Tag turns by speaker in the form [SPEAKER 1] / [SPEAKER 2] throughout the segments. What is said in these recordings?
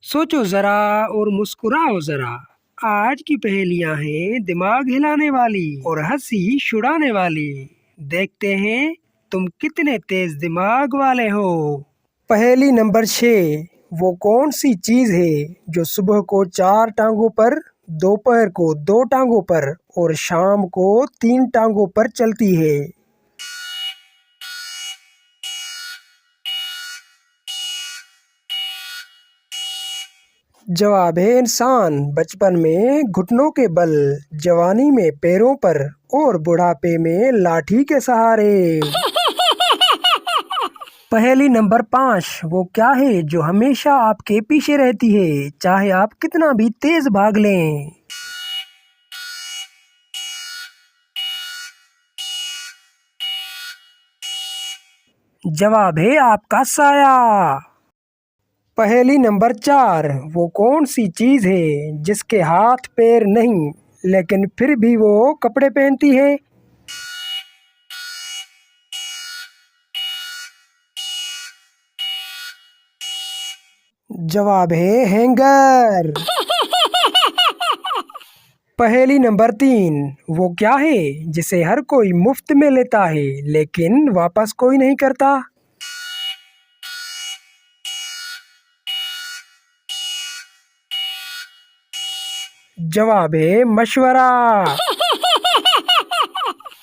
[SPEAKER 1] सोचो जरा और मुस्कुराओ जरा। आज की पहेलियां हैं दिमाग हिलाने वाली और हंसी छुड़ाने वाली। देखते हैं तुम कितने तेज दिमाग वाले हो। पहेली नंबर 6। वो कौन सी चीज है जो सुबह को 4 टांगों पर, दोपहर को 2 टांगों पर और शाम को 3 टांगों पर चलती है? जवाब है इंसान। बचपन में घुटनों के बल, जवानी में पैरों पर और बुढ़ापे में लाठी के सहारे। पहेली नंबर 5। वो क्या है जो हमेशा आपके पीछे रहती है, चाहे आप कितना भी तेज भाग लें? जवाब है आपका साया। पहेली नंबर 4। वो कौन सी चीज है जिसके हाथ पैर नहीं लेकिन फिर भी वो कपड़े पहनती है? जवाब है हैंगर। पहेली नंबर 3। वो क्या है जिसे हर कोई मुफ्त में लेता है लेकिन वापस कोई नहीं करता? जवाब है मशवरा।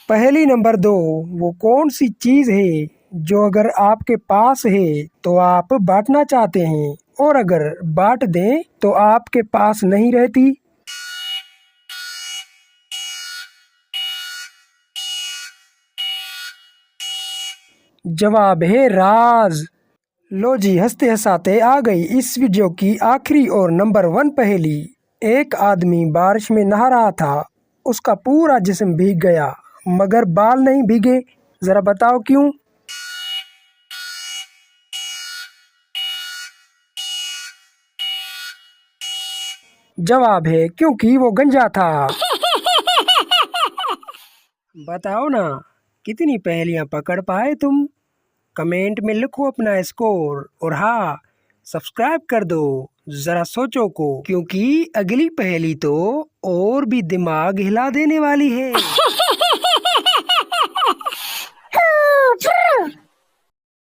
[SPEAKER 1] पहेली नंबर 2। वो कौन सी चीज है जो अगर आपके पास है तो आप बांटना चाहते हैं और अगर बांट दें तो आपके पास नहीं रहती? जवाब है राज। लो जी, हंसते हंसाते आ गई इस वीडियो की आखिरी और नंबर 1 पहेली। एक आदमी बारिश में नहा रहा था। उसका पूरा जिस्म भीग गया मगर बाल नहीं भीगे। जरा बताओ क्यों? जवाब है क्योंकि वो गंजा था। बताओ ना, कितनी पहेलियां पकड़ पाए तुम? कमेंट में लिखो अपना स्कोर और हाँ, सब्सक्राइब कर दो जरा सोचो को, क्योंकि अगली पहेली तो और भी दिमाग हिला देने वाली है।